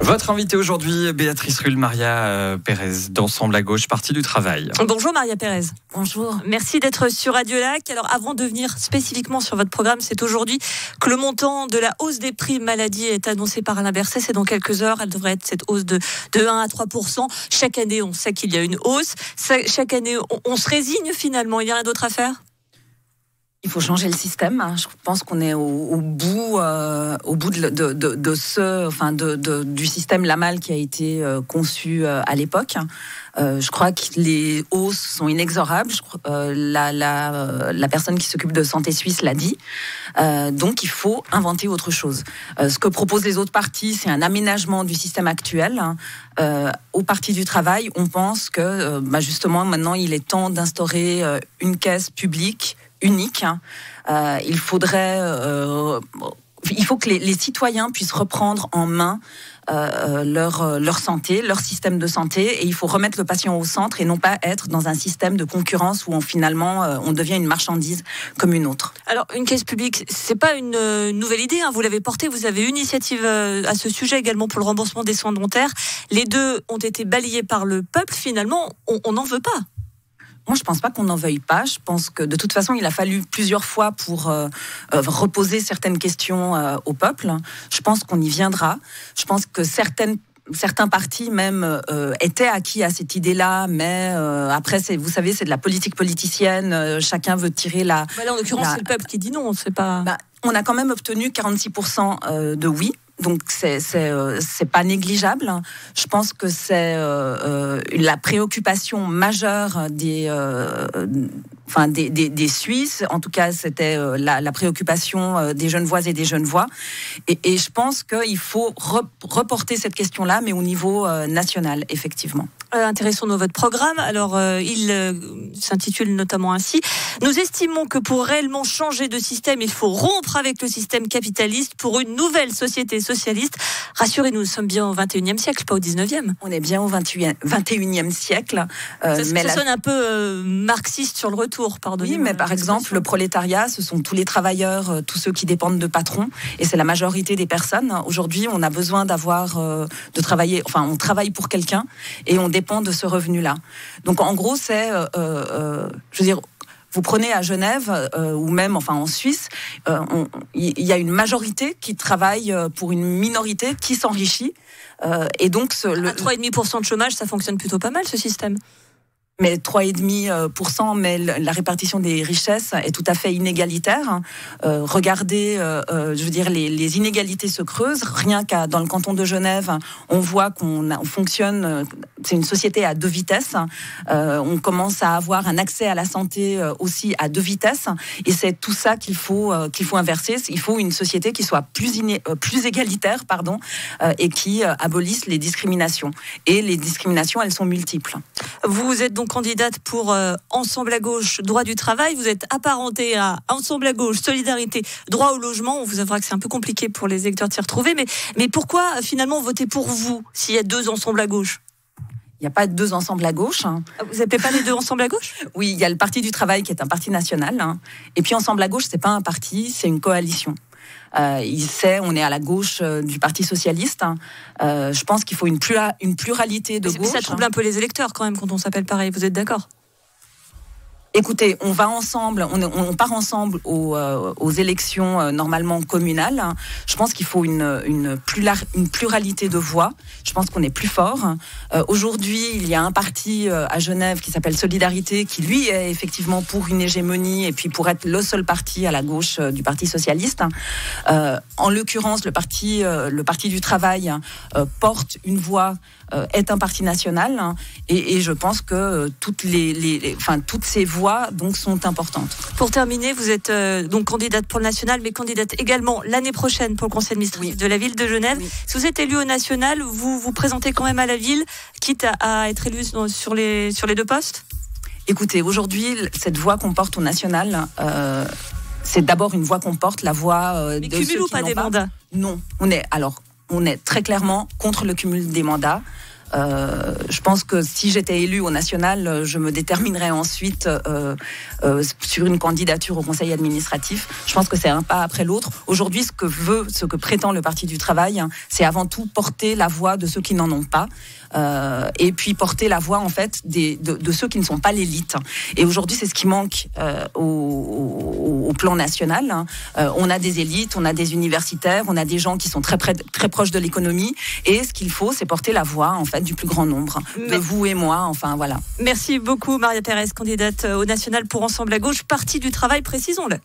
Votre invitée aujourd'hui, Béatrice Rulle, Maria Pérez, d'Ensemble à Gauche, Parti du Travail. Bonjour Maria Pérez. Bonjour. Merci d'être sur Radio Lac. Alors avant de venir spécifiquement sur votre programme, c'est aujourd'hui que le montant de la hausse des primes maladie est annoncé par Alain Berset. C'est dans quelques heures. Elle devrait être cette hausse de 1 à 3%. Chaque année, on sait qu'il y a une hausse. Chaque année, on se résigne finalement. Il n'y a rien d'autre à faire ? Il faut changer le système. Je pense qu'on est au bout du système Lamal qui a été conçu à l'époque. Je crois que les hausses sont inexorables. La personne qui s'occupe de Santé Suisse l'a dit. Donc il faut inventer autre chose. Ce que proposent les autres partis, c'est un aménagement du système actuel. Au Parti du Travail, on pense que justement maintenant il est temps d'instaurer une caisse publique unique. Il faut que les citoyens puissent reprendre en main leur santé, leur système de santé, et il faut remettre le patient au centre et non pas être dans un système de concurrence où on devient une marchandise comme une autre. Alors une caisse publique, c'est pas une nouvelle idée, vous l'avez portée, vous avez une initiative à ce sujet également pour le remboursement des soins dentaires. Les deux ont été balayés par le peuple, finalement on n'en veut pas. Moi, je pense pas qu'on n'en veuille pas. Je pense que de toute façon, il a fallu plusieurs fois pour reposer certaines questions au peuple. Je pense qu'on y viendra. Je pense que certains partis même étaient acquis à cette idée-là, mais après, vous savez, c'est de la politique politicienne. Chacun veut tirer la... Là, en l'occurrence, c'est le peuple qui dit non. C'est pas... On a quand même obtenu 46% de oui. Donc c'est pas négligeable. Je pense que c'est la préoccupation majeure des Suisses. En tout cas, c'était la préoccupation des Genevoises et des Genevois. Et je pense qu'il faut reporter cette question-là, mais au niveau national, effectivement. Intéressons-nous à votre programme. Alors, il s'intitule notamment ainsi. Nous estimons que pour réellement changer de système, il faut rompre avec le système capitaliste pour une nouvelle société socialiste. Rassurez-nous, nous sommes bien au 21e siècle, pas au 19e. On est bien au 21e siècle. Ça sonne un peu marxiste sur le retour, pardonnez-moi. Oui, mais par exemple, le prolétariat, ce sont tous les travailleurs, tous ceux qui dépendent de patrons, et c'est la majorité des personnes. Aujourd'hui, on a besoin de travailler, on travaille pour quelqu'un, et on dépend de ce revenu-là. Donc en gros, c'est, vous prenez à Genève ou même en Suisse, il y a une majorité qui travaille pour une minorité qui s'enrichit. Et donc à 3,5% de chômage, ça fonctionne plutôt pas mal ce système. Mais 3,5%, mais la répartition des richesses est tout à fait inégalitaire. Regardez, les inégalités se creusent. Rien qu'à dans le canton de Genève, on voit qu'on fonctionne. C'est une société à deux vitesses. On commence à avoir un accès à la santé aussi à deux vitesses. Et c'est tout ça qu'il faut inverser. Il faut une société qui soit plus égalitaire, et qui abolisse les discriminations. Et les discriminations, elles sont multiples. Vous êtes donc candidate pour Ensemble à Gauche, droit du travail. Vous êtes apparentée à Ensemble à Gauche, solidarité, droit au logement. On vous avouera que c'est un peu compliqué pour les électeurs de s'y retrouver. Mais pourquoi finalement voter pour vous s'il y a deux Ensemble à Gauche ? Il n'y a pas deux Ensemble à Gauche. Vous n'appelez pas les deux Ensemble à Gauche ? Oui, il y a le Parti du Travail qui est un parti national. Et puis Ensemble à Gauche, c'est pas un parti, c'est une coalition. On est à la gauche du Parti socialiste. Je pense qu'il faut une pluralité de gauche. Ça trouble un peu les électeurs quand même quand on s'appelle pareil. Vous êtes d'accord ? Écoutez, on va ensemble, on part ensemble aux élections normalement communales. Je pense qu'il faut une pluralité de voix. Je pense qu'on est plus fort. Aujourd'hui, il y a un parti à Genève qui s'appelle Solidarité, qui lui est effectivement pour une hégémonie et puis pour être le seul parti à la gauche du Parti socialiste. En l'occurrence, le parti du Travail porte une voix, est un parti national, et je pense que toutes ces voix donc sont importantes. Pour terminer, vous êtes donc candidate pour le national, mais candidate également l'année prochaine pour le conseil administratif de la ville de Genève. Oui. Si vous êtes élu au national, vous vous présentez quand même à la ville, quitte à être élu sur les deux postes ? Écoutez, aujourd'hui, cette voix qu'on porte au national, c'est d'abord une voix qu'on porte, la voix mais de ceux qui ou pas des mandats ? Non, on est très clairement contre le cumul des mandats. Je pense que si j'étais élue au national, je me déterminerais ensuite sur une candidature au conseil administratif. Je pense que c'est un pas après l'autre. Aujourd'hui, ce que prétend le Parti du Travail, c'est avant tout porter la voix de ceux qui n'en ont pas. Et puis porter la voix en fait de ceux qui ne sont pas l'élite. Et aujourd'hui, c'est ce qui manque au plan national. On a des élites, on a des universitaires, on a des gens qui sont très proches de l'économie. Et ce qu'il faut, c'est porter la voix en fait du plus grand nombre, de vous et moi. Enfin voilà. Merci beaucoup Maria Pérez, candidate au national pour Ensemble à gauche, Parti du Travail, précisons-le.